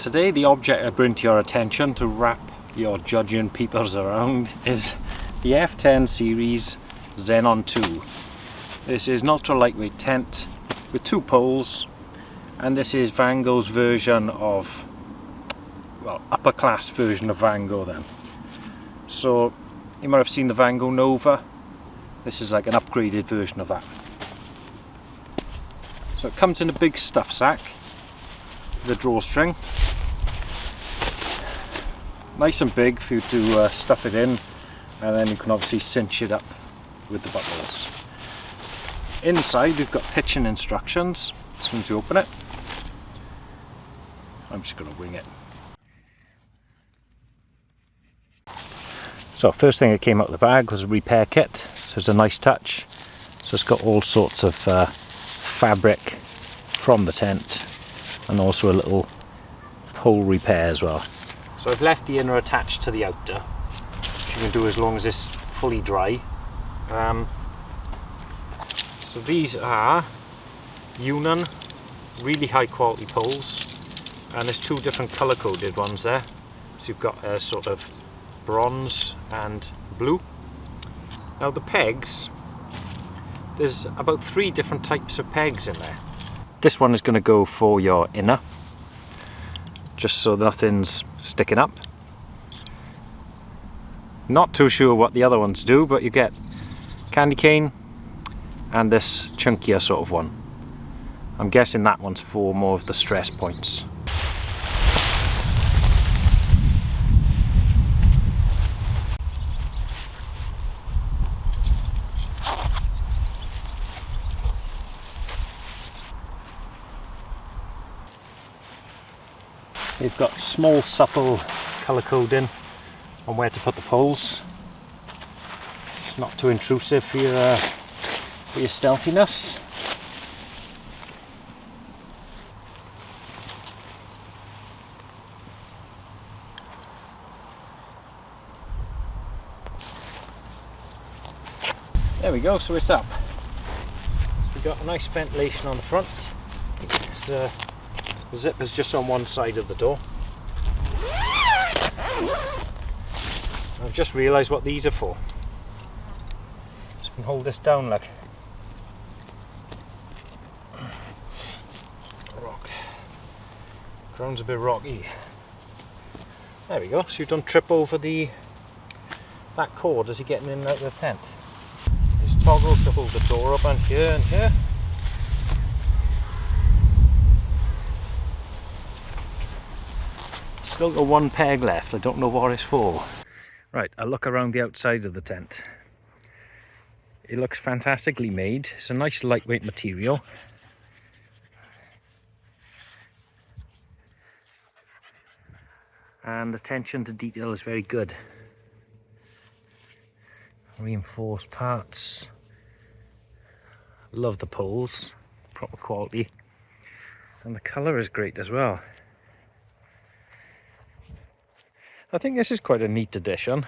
Today the object I bring to your attention to wrap your judging peepers around is the F10 Series Xenon 2. This is an ultra lightweight tent with 2 poles, and this is Van Gogh's version of, well, upper class version of Van Gogh then. So you might have seen the Van Gogh Nova. This is like an upgraded version of that. So it comes in a big stuff sack with a drawstring. Nice and big for you to stuff it in, and then you can obviously cinch it up with the buckles. Inside you've got pitching instructions as soon as you open it. I'm just going to wing it. So first thing that came out of the bag was a repair kit, so it's a nice touch. So it's got all sorts of fabric from the tent and also a little pole repair as well. So I've left the inner attached to the outer, which you can do as long as it's fully dry. So these are Yunnan, really high quality poles, and there's 2 different colour coded ones there. So you've got a sort of bronze and blue. Now the pegs, there's about 3 different types of pegs in there. This one is going to go for your inner, just so nothing's sticking up. Not too sure what the other ones do, but you get candy cane and this chunkier sort of one. I'm guessing that one's for more of the stress points. You've got small subtle colour coding on where to put the poles. It's not too intrusive for your stealthiness. There we go, so it's up. We've got a nice ventilation on the front. The zipper's just on one side of the door. I've just realised what these are for. So we can hold this down like rock. Ground's a bit rocky. There we go, so you don't trip over that cord as you're getting in and out of the tent. There's toggles to hold the door open here and here. Still got 1 peg left, I don't know what it's for. Right, I'll look around the outside of the tent. It looks fantastically made. It's a nice lightweight material. And the attention to detail is very good. Reinforced parts. Love the poles, proper quality. And the colour is great as well. I think this is quite a neat addition.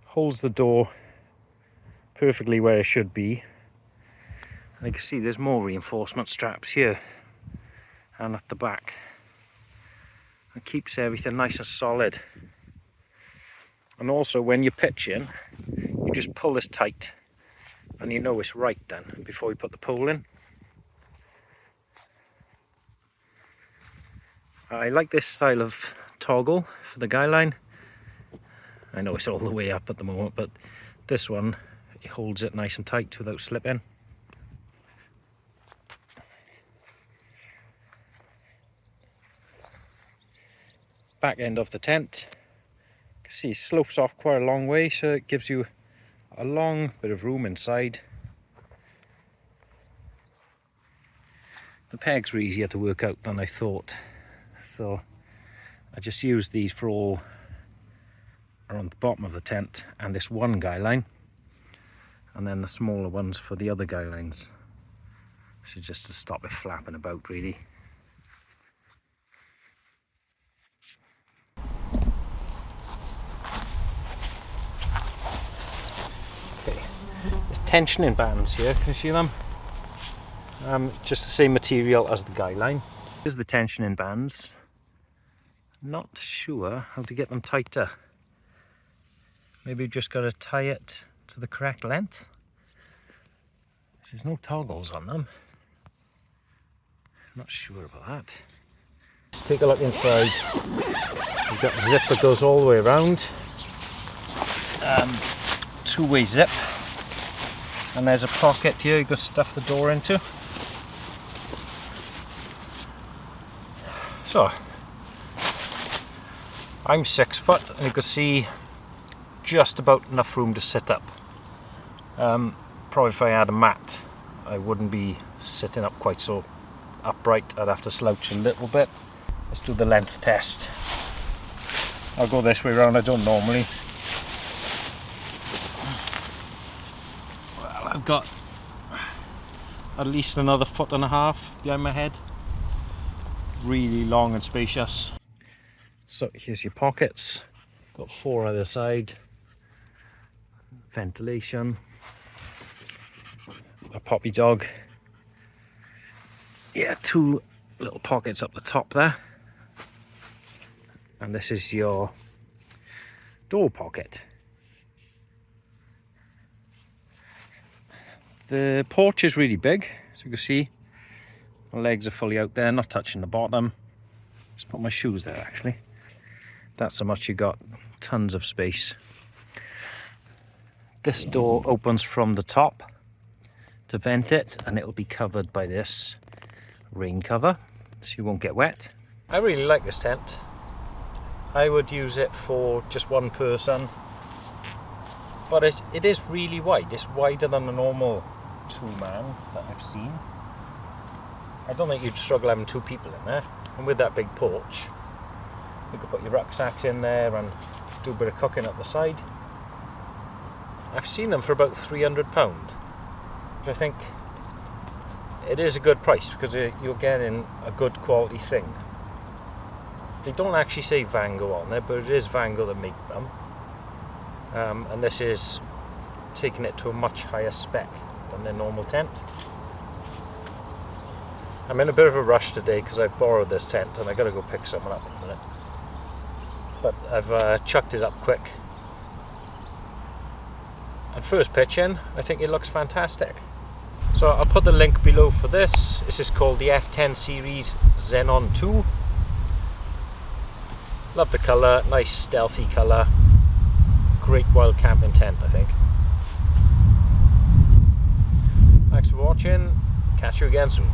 Holds the door perfectly where it should be. And you can see there's more reinforcement straps here and at the back. It keeps everything nice and solid. And also when you're pitching, you just pull this tight and you know it's right then before you put the pole in. I like this style of toggle for the guy line. I know it's all the way up at the moment, but this one, it holds it nice and tight without slipping. Back end of the tent, you can see it slopes off quite a long way, so it gives you a long bit of room inside. The pegs were easier to work out than I thought, so I just used these for all around the bottom of the tent and this one guy line, and then the smaller ones for the other guy lines. So just to stop it flapping about really. Okay, there's tensioning bands here, can you see them? Just the same material as the guy line. Here's the tensioning bands. Not sure how to get them tighter. Maybe you've just got to tie it to the correct length. There's no toggles on them. Not sure about that. Let's take a look inside. You've got the zip that goes all the way around. Two-way zip. And there's a pocket here you can stuff the door into. So, I'm 6 foot and you can see just about enough room to sit up. Probably if I had a mat, I wouldn't be sitting up quite so upright. I'd have to slouch a little bit. Let's do the length test. I'll go this way around, I don't normally. Well, I've got at least another 1.5 feet behind my head. Really long and spacious. So here's your pockets. Got 4 either side. Ventilation. A poppy dog. Yeah, 2 little pockets up the top there. And this is your door pocket. The porch is really big, as you can see. My legs are fully out there, not touching the bottom. Just put my shoes there actually. That's how much you got, tons of space. This door opens from the top to vent it, and it'll be covered by this rain cover, so you won't get wet. I really like this tent. I would use it for just one person, but it is really wide. It's wider than a normal 2-man that I've seen. I don't think you'd struggle having 2 people in there. And with that big porch, you could put your rucksacks in there and do a bit of cooking up the side. I've seen them for about £300, which I think it is a good price because you're getting a good quality thing. They don't actually say Vango on there, but it is Vango that make them. And this is taking it to a much higher spec than their normal tent. I'm in a bit of a rush today because I borrowed this tent and I got to go pick someone up in a minute. But I've chucked it up quick. At first pitch in, I think it looks fantastic. So I'll put the link below for this. This is called the F10 Series Xenon UL2. Love the colour, nice stealthy colour. Great wild camping tent, I think. Thanks for watching. Catch you again soon.